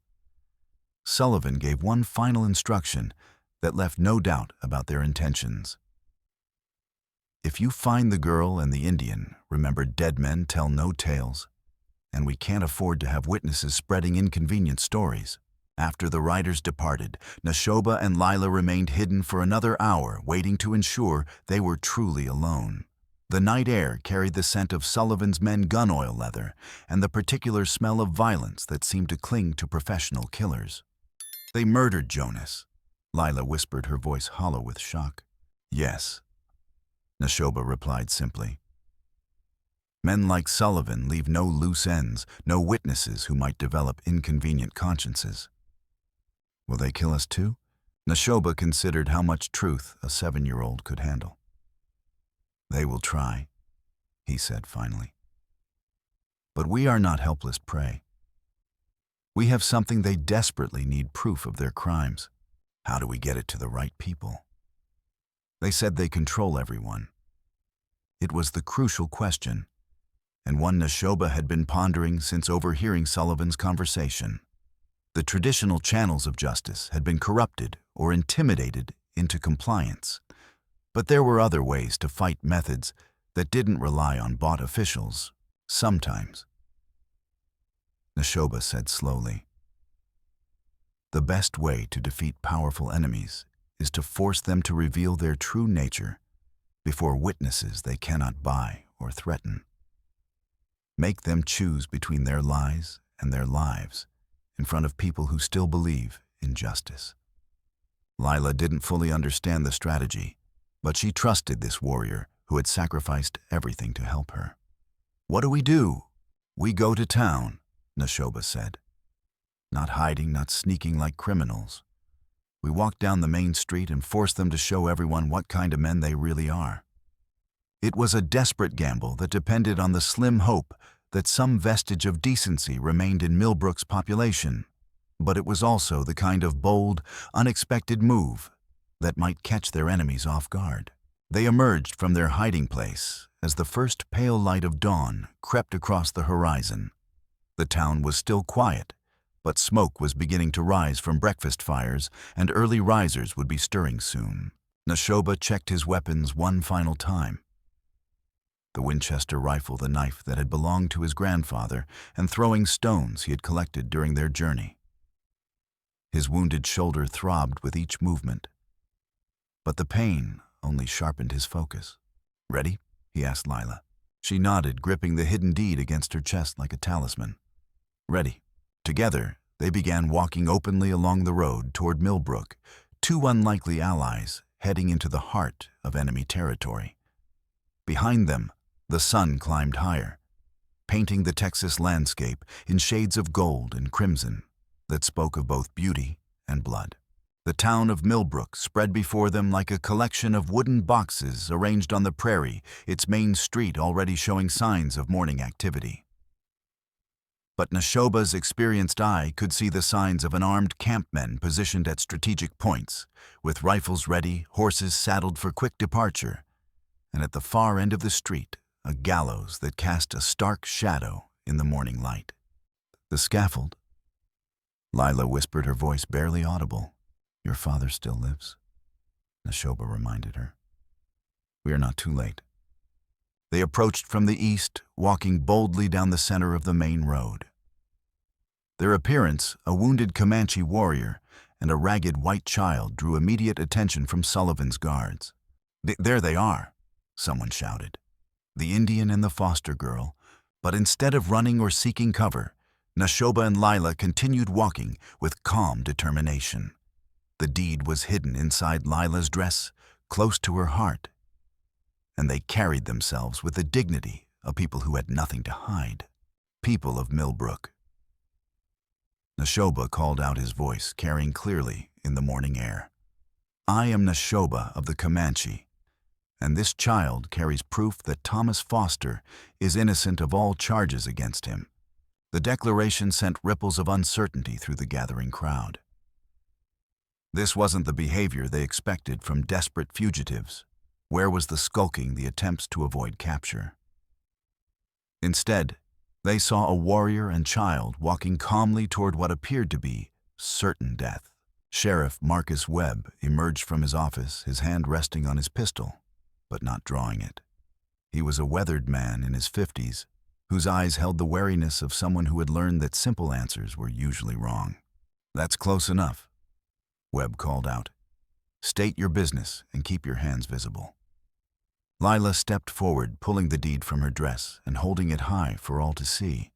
Sullivan gave one final instruction that left no doubt about their intentions. If you find the girl and the Indian, remember, dead men tell no tales, and we can't afford to have witnesses spreading inconvenient stories. After the riders departed, Nashoba and Lila remained hidden for another hour, waiting to ensure they were truly alone. The night air carried the scent of Sullivan's men gun oil leather and the particular smell of violence that seemed to cling to professional killers. "They murdered Jonas," Lila whispered, her voice hollow with shock. "Yes," Nashoba replied simply. "Men like Sullivan leave no loose ends, no witnesses who might develop inconvenient consciences." "Will they kill us too?" Nashoba considered how much truth a 7-year-old could handle. "They will try," he said finally. "But we are not helpless prey. We have something they desperately need: proof of their crimes. How do we get it to the right people?" They said they control everyone. It was the crucial question, and one Nashoba had been pondering since overhearing Sullivan's conversation. The traditional channels of justice had been corrupted or intimidated into compliance, but there were other ways to fight, methods that didn't rely on bought officials. Sometimes, Nashoba said slowly, the best way to defeat powerful enemies is to force them to reveal their true nature before witnesses they cannot buy or threaten. Make them choose between their lies and their lives in front of people who still believe in justice. Lila didn't fully understand the strategy, but she trusted this warrior who had sacrificed everything to help her. "What do we do?" "We go to town," Nashoba said. "Not hiding, not sneaking like criminals. We walk down the main street and force them to show everyone what kind of men they really are." It was a desperate gamble that depended on the slim hope that some vestige of decency remained in Milbrook's population, but it was also the kind of bold, unexpected move that might catch their enemies off guard. They emerged from their hiding place as the first pale light of dawn crept across the horizon. The town was still quiet, but smoke was beginning to rise from breakfast fires, and early risers would be stirring soon. Nashoba checked his weapons one final time. The Winchester rifle, the knife that had belonged to his grandfather, and throwing stones he had collected during their journey. His wounded shoulder throbbed with each movement, but the pain only sharpened his focus. "Ready?" he asked Lila. She nodded, gripping the hidden deed against her chest like a talisman. "Ready." Together, they began walking openly along the road toward Milbrook, two unlikely allies heading into the heart of enemy territory. Behind them, the sun climbed higher, painting the Texas landscape in shades of gold and crimson that spoke of both beauty and blood. The town of Milbrook spread before them like a collection of wooden boxes arranged on the prairie, its main street already showing signs of morning activity. But Nashoba's experienced eye could see the signs of an armed campmen positioned at strategic points, with rifles ready, horses saddled for quick departure, and at the far end of the street, a gallows that cast a stark shadow in the morning light. "The scaffold," Lila whispered, her voice barely audible. "Your father still lives," Nashoba reminded her. "We are not too late." They approached from the east, walking boldly down the center of the main road. Their appearance, a wounded Comanche warrior and a ragged white child, drew immediate attention from Sullivan's guards. "There they are," someone shouted. "The Indian and the foster girl." But instead of running or seeking cover, Nashoba and Lila continued walking with calm determination. The deed was hidden inside Lila's dress, close to her heart, and they carried themselves with the dignity of people who had nothing to hide. People of Milbrook. Nashoba called out, his voice carrying clearly in the morning air. I am Nashoba of the Comanche, and this child carries proof that Thomas Foster is innocent of all charges against him. The declaration sent ripples of uncertainty through the gathering crowd. This wasn't the behavior they expected from desperate fugitives. Where was the skulking, the attempts to avoid capture? Instead, they saw a warrior and child walking calmly toward what appeared to be certain death. Sheriff Marcus Webb emerged from his office, his hand resting on his pistol, but not drawing it. He was a weathered man in his 50s, whose eyes held the wariness of someone who had learned that simple answers were usually wrong. That's close enough, Webb called out. State your business and keep your hands visible. Lila stepped forward, pulling the deed from her dress and holding it high for all to see.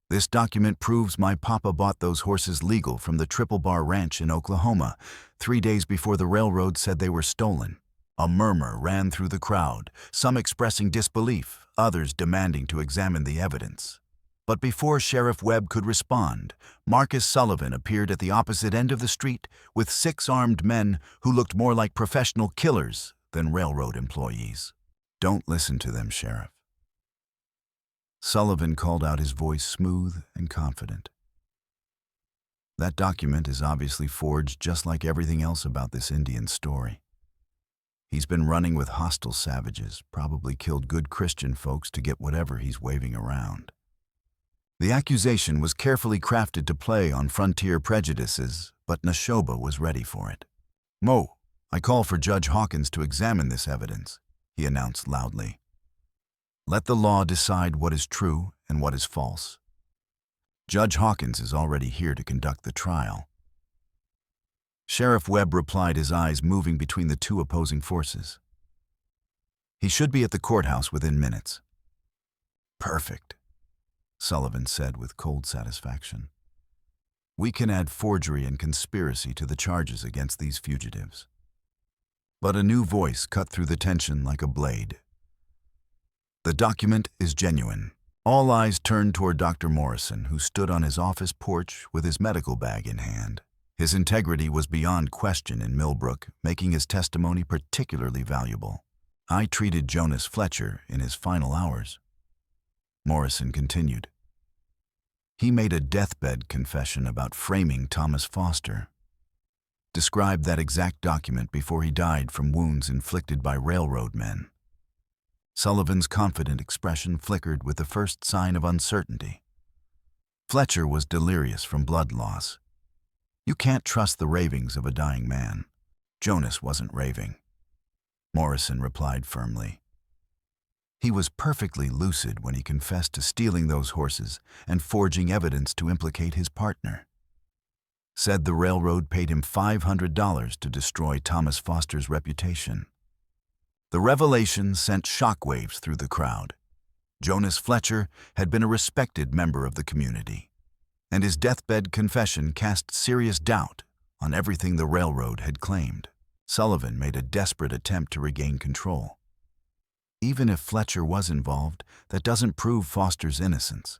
This document proves my papa bought those horses legal from the Triple Bar Ranch in Oklahoma 3 days before the railroad said they were stolen. A murmur ran through the crowd, some expressing disbelief, others demanding to examine the evidence. But before Sheriff Webb could respond, Marcus Sullivan appeared at the opposite end of the street with 6 armed men who looked more like professional killers than railroad employees. Don't listen to them, Sheriff. Sullivan called out, his voice smooth and confident. That document is obviously forged, just like everything else about this Indian story. He's been running with hostile savages, probably killed good Christian folks to get whatever he's waving around. The accusation was carefully crafted to play on frontier prejudices, but Nashoba was ready for it. Mo, I call for Judge Hawkins to examine this evidence, he announced loudly. Let the law decide what is true and what is false. Judge Hawkins is already here to conduct the trial. Sheriff Webb replied, his eyes moving between the two opposing forces. He should be at the courthouse within minutes. Perfect, Sullivan said with cold satisfaction. We can add forgery and conspiracy to the charges against these fugitives. But a new voice cut through the tension like a blade. The document is genuine. All eyes turned toward Dr. Morrison, who stood on his office porch with his medical bag in hand. His integrity was beyond question in Milbrook, making his testimony particularly valuable. I treated Jonas Fletcher in his final hours. Morrison continued. He made a deathbed confession about framing Thomas Foster. Described that exact document before he died from wounds inflicted by railroad men. Sullivan's confident expression flickered with the first sign of uncertainty. Fletcher was delirious from blood loss. You can't trust the ravings of a dying man. Jonas wasn't raving, Morrison replied firmly. He was perfectly lucid when he confessed to stealing those horses and forging evidence to implicate his partner. Said the railroad paid him $500 to destroy Thomas Foster's reputation. The revelation sent shockwaves through the crowd. Jonas Fletcher had been a respected member of the community, and his deathbed confession cast serious doubt on everything the railroad had claimed. Sullivan made a desperate attempt to regain control. Even if Fletcher was involved, that doesn't prove Foster's innocence.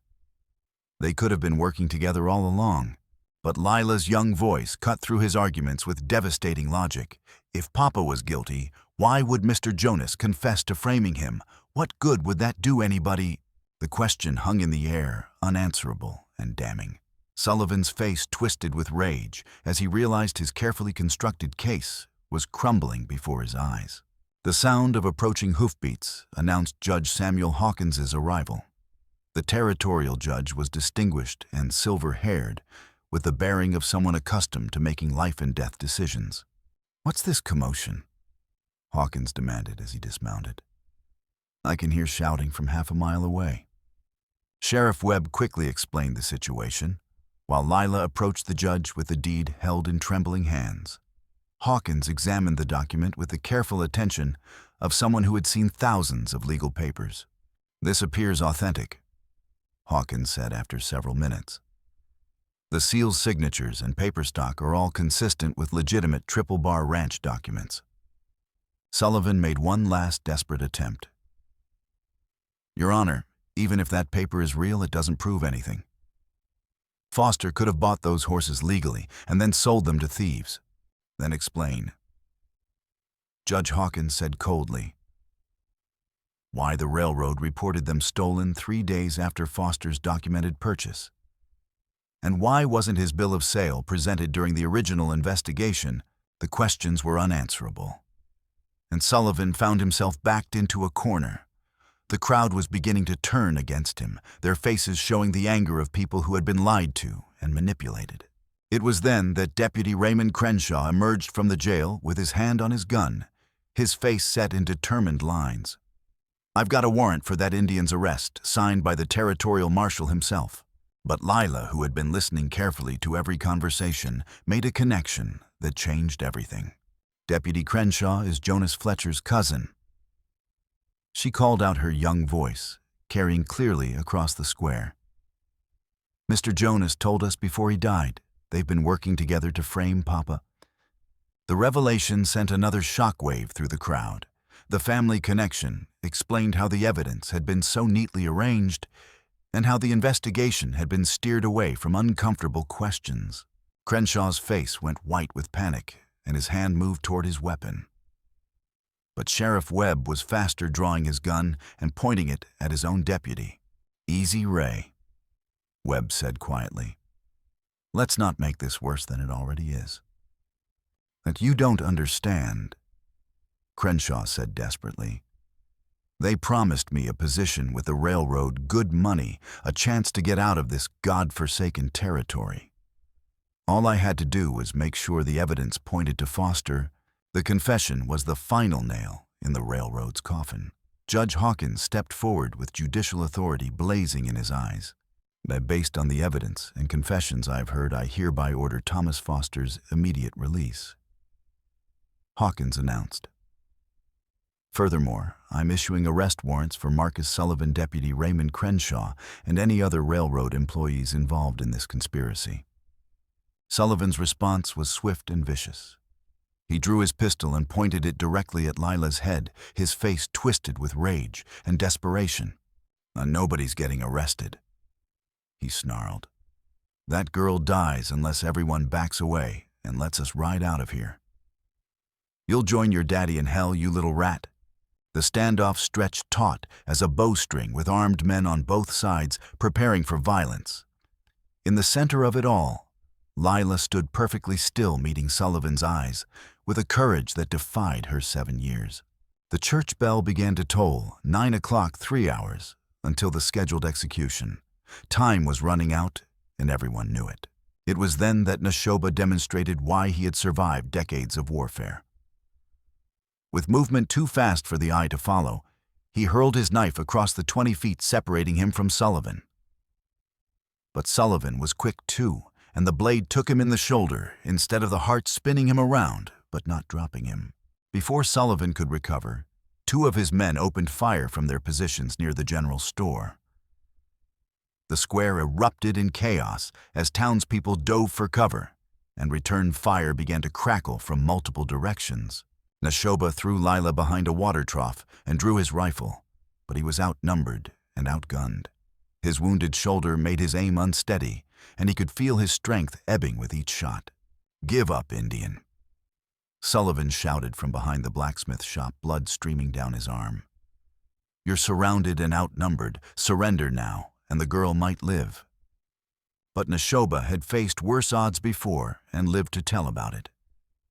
They could have been working together all along, but Lila's young voice cut through his arguments with devastating logic. If Papa was guilty, why would Mr. Jonas confess to framing him? What good would that do anybody? The question hung in the air, unanswerable and damning. Sullivan's face twisted with rage as he realized his carefully constructed case was crumbling before his eyes. The sound of approaching hoofbeats announced Judge Samuel Hawkins's arrival. The territorial judge was distinguished and silver-haired, with the bearing of someone accustomed to making life-and-death decisions. What's this commotion? Hawkins demanded as he dismounted. I can hear shouting from half a mile away. Sheriff Webb quickly explained the situation, while Lila approached the judge with the deed held in trembling hands. Hawkins examined the document with the careful attention of someone who had seen thousands of legal papers. This appears authentic, Hawkins said after several minutes. The seal's signatures and paper stock are all consistent with legitimate Triple Bar Ranch documents. Sullivan made one last desperate attempt. Your Honor, even if that paper is real, it doesn't prove anything. Foster could have bought those horses legally and then sold them to thieves. Then explain. Judge Hawkins said coldly. Why the railroad reported them stolen 3 days after Foster's documented purchase? And why wasn't his bill of sale presented during the original investigation? The questions were unanswerable. And Sullivan found himself backed into a corner. The crowd was beginning to turn against him, their faces showing the anger of people who had been lied to and manipulated. It was then that Deputy Raymond Crenshaw emerged from the jail with his hand on his gun, his face set in determined lines. I've got a warrant for that Indian's arrest, signed by the territorial marshal himself. But Lila, who had been listening carefully to every conversation, made a connection that changed everything. Deputy Crenshaw is Jonas Fletcher's cousin. She called out her young voice, carrying clearly across the square. Mr. Jonas told us before he died. They've been working together to frame Papa. The revelation sent another shockwave through the crowd. The family connection explained how the evidence had been so neatly arranged and how the investigation had been steered away from uncomfortable questions. Crenshaw's face went white with panic, and his hand moved toward his weapon. But Sheriff Webb was faster, drawing his gun and pointing it at his own deputy. Easy, Ray, Webb said quietly. Let's not make this worse than it already is. That you don't understand, Crenshaw said desperately. They promised me a position with the railroad, good money, a chance to get out of this God-forsaken territory. All I had to do was make sure the evidence pointed to Foster. The confession was the final nail in the railroad's coffin. Judge Hawkins stepped forward with judicial authority blazing in his eyes. Based on the evidence and confessions I've heard, I hereby order Thomas Foster's immediate release, Hawkins announced. Furthermore, I'm issuing arrest warrants for Marcus Sullivan, Deputy Raymond Crenshaw, and any other railroad employees involved in this conspiracy. Sullivan's response was swift and vicious. He drew his pistol and pointed it directly at Lila's head, his face twisted with rage and desperation. Nobody's getting arrested, he snarled. That girl dies unless everyone backs away and lets us ride out of here. You'll join your daddy in hell, you little rat. The standoff stretched taut as a bowstring with armed men on both sides preparing for violence. In the center of it all, Lila stood perfectly still, meeting Sullivan's eyes, with a courage that defied her 7 years. The church bell began to toll, 9 o'clock, 3 hours, until the scheduled execution. Time was running out, and everyone knew it. It was then that Nashoba demonstrated why he had survived decades of warfare. With movement too fast for the eye to follow, he hurled his knife across the 20 feet separating him from Sullivan. But Sullivan was quick too, and the blade took him in the shoulder, instead of the heart spinning him around, but not dropping him. Before Sullivan could recover, 2 of his men opened fire from their positions near the general store. The square erupted in chaos as townspeople dove for cover, and return fire began to crackle from multiple directions. Nashoba threw Lila behind a water trough and drew his rifle, but he was outnumbered and outgunned. His wounded shoulder made his aim unsteady, and he could feel his strength ebbing with each shot. Give up, Indian, Sullivan shouted from behind the blacksmith shop, blood streaming down his arm. You're surrounded and outnumbered. Surrender now, and the girl might live. But Nashoba had faced worse odds before and lived to tell about it.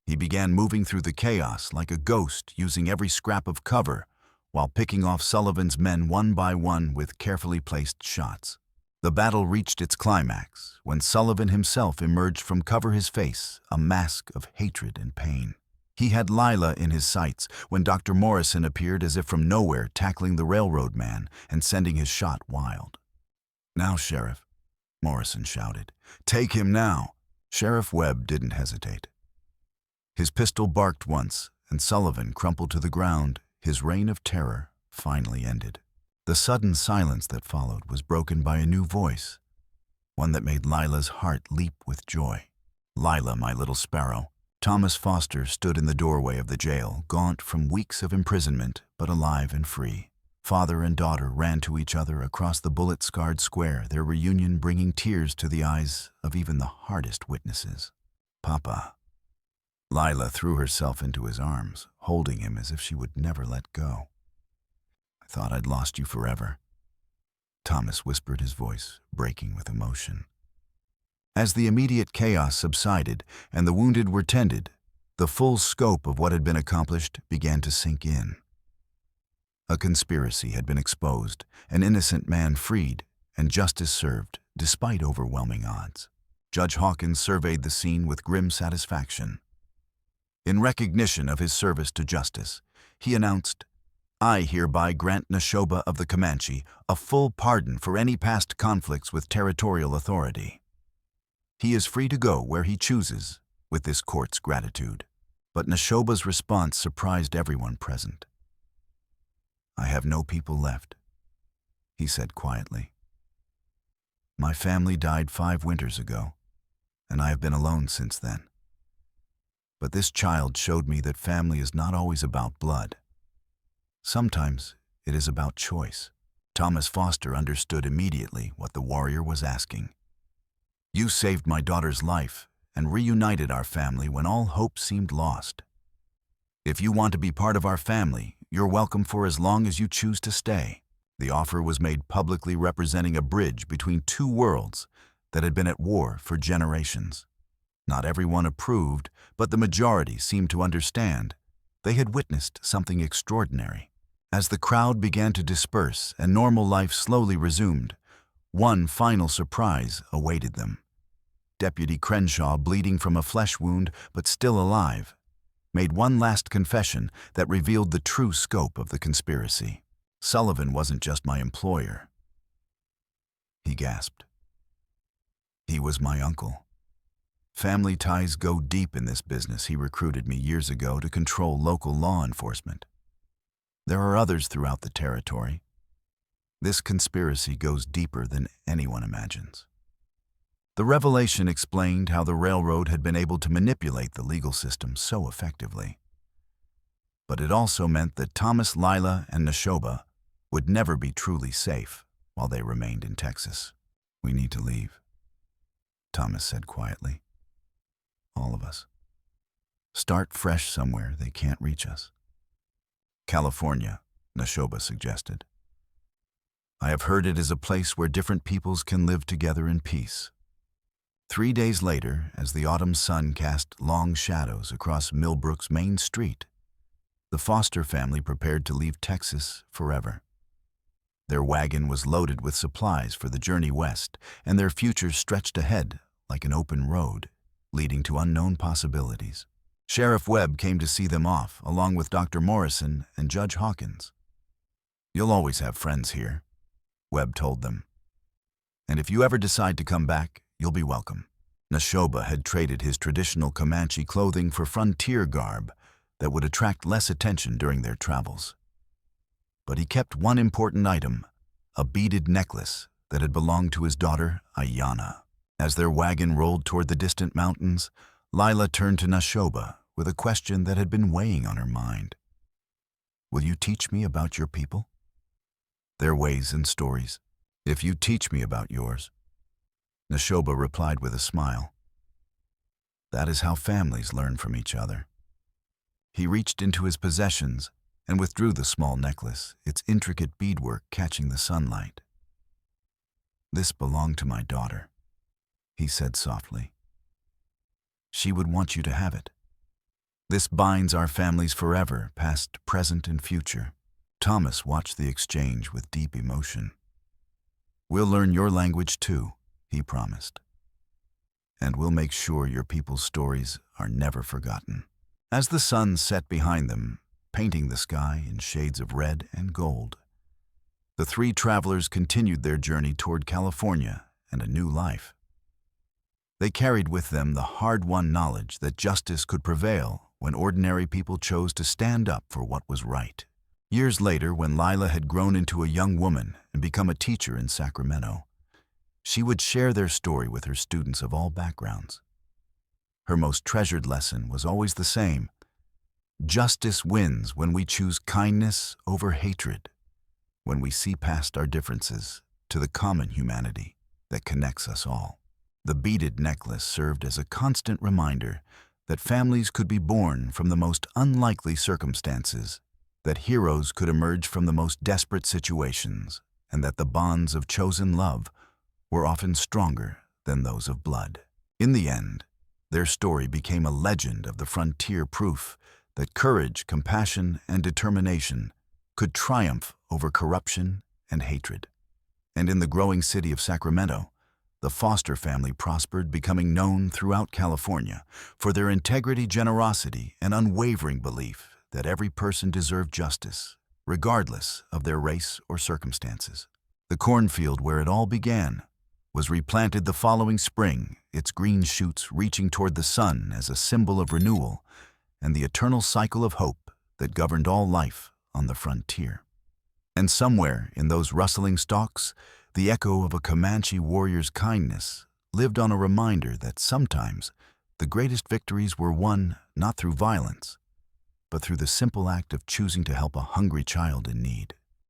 He began moving through the chaos like a ghost, using every scrap of cover, while picking off Sullivan's men one by one with carefully placed shots. The battle reached its climax when Sullivan himself emerged from cover, his face a mask of hatred and pain. He had Lila in his sights when Dr. Morrison appeared as if from nowhere, tackling the railroad man and sending his shot wild. Now, Sheriff, Morrison shouted. Take him now. Sheriff Webb didn't hesitate. His pistol barked once, and Sullivan crumpled to the ground. His reign of terror finally ended. The sudden silence that followed was broken by a new voice, one that made Lila's heart leap with joy. Lila, my little sparrow. Thomas Foster stood in the doorway of the jail, gaunt from weeks of imprisonment, but alive and free. Father and daughter ran to each other across the bullet-scarred square, their reunion bringing tears to the eyes of even the hardest witnesses. "Papa." Lila threw herself into his arms, holding him as if she would never let go. "I thought I'd lost you forever," Thomas whispered, his voice breaking with emotion. As the immediate chaos subsided and the wounded were tended, the full scope of what had been accomplished began to sink in. A conspiracy had been exposed, an innocent man freed, and justice served, despite overwhelming odds. Judge Hawkins surveyed the scene with grim satisfaction. In recognition of his service to justice, he announced, "I hereby grant Nashoba of the Comanche a full pardon for any past conflicts with territorial authority. He is free to go where he chooses, with this court's gratitude." But Nashoba's response surprised everyone present. "I have no people left," he said quietly. "My family died 5 winters ago, and I have been alone since then. But this child showed me that family is not always about blood. Sometimes it is about choice." Thomas Foster understood immediately what the warrior was asking. "You saved my daughter's life and reunited our family when all hope seemed lost. If you want to be part of our family, you're welcome for as long as you choose to stay." The offer was made publicly, representing a bridge between 2 worlds that had been at war for generations. Not everyone approved, but the majority seemed to understand. They had witnessed something extraordinary. As the crowd began to disperse and normal life slowly resumed, one final surprise awaited them. Deputy Crenshaw, bleeding from a flesh wound but still alive, made one last confession that revealed the true scope of the conspiracy. "Sullivan wasn't just my employer," he gasped. "He was my uncle. Family ties go deep in this business. He recruited me years ago to control local law enforcement. There are others throughout the territory. This conspiracy goes deeper than anyone imagines." The revelation explained how the railroad had been able to manipulate the legal system so effectively. But it also meant that Thomas, Lila, and Nashoba would never be truly safe while they remained in Texas. "We need to leave," Thomas said quietly. "All of us. Start fresh somewhere they can't reach us." "California," Nashoba suggested. "I have heard it is a place where different peoples can live together in peace." 3 days later, as the autumn sun cast long shadows across Milbrook's main street, the Foster family prepared to leave Texas forever. Their wagon was loaded with supplies for the journey west, and their future stretched ahead like an open road, leading to unknown possibilities. Sheriff Webb came to see them off, along with Dr. Morrison and Judge Hawkins. "You'll always have friends here," Webb told them. "And if you ever decide to come back, you'll be welcome." Nashoba had traded his traditional Comanche clothing for frontier garb that would attract less attention during their travels. But he kept one important item, a beaded necklace that had belonged to his daughter, Ayanna. As their wagon rolled toward the distant mountains, Lila turned to Nashoba with a question that had been weighing on her mind. "Will you teach me about your people? Their ways and stories?" "If you teach me about yours," Nashoba replied with a smile. "That is how families learn from each other." He reached into his possessions and withdrew the small necklace, its intricate beadwork catching the sunlight. "This belonged to my daughter," he said softly. "She would want you to have it. This binds our families forever, past, present, and future." Thomas watched the exchange with deep emotion. "We'll learn your language too," he promised. "And we'll make sure your people's stories are never forgotten." As the sun set behind them, painting the sky in shades of red and gold, the 3 travelers continued their journey toward California and a new life. They carried with them the hard-won knowledge that justice could prevail when ordinary people chose to stand up for what was right. Years later, when Lila had grown into a young woman and become a teacher in Sacramento, she would share their story with her students of all backgrounds. Her most treasured lesson was always the same: justice wins when we choose kindness over hatred, when we see past our differences to the common humanity that connects us all. The beaded necklace served as a constant reminder that families could be born from the most unlikely circumstances, that heroes could emerge from the most desperate situations, and that the bonds of chosen love were often stronger than those of blood. In the end, their story became a legend of the frontier, proof that courage, compassion, and determination could triumph over corruption and hatred. And in the growing city of Sacramento, the Foster family prospered, becoming known throughout California for their integrity, generosity, and unwavering belief that every person deserved justice, regardless of their race or circumstances. The cornfield where it all began was replanted the following spring, its green shoots reaching toward the sun as a symbol of renewal and the eternal cycle of hope that governed all life on the frontier. And somewhere in those rustling stalks, the echo of a Comanche warrior's kindness lived on, a reminder that sometimes the greatest victories were won not through violence, but through the simple act of choosing to help a hungry child in need.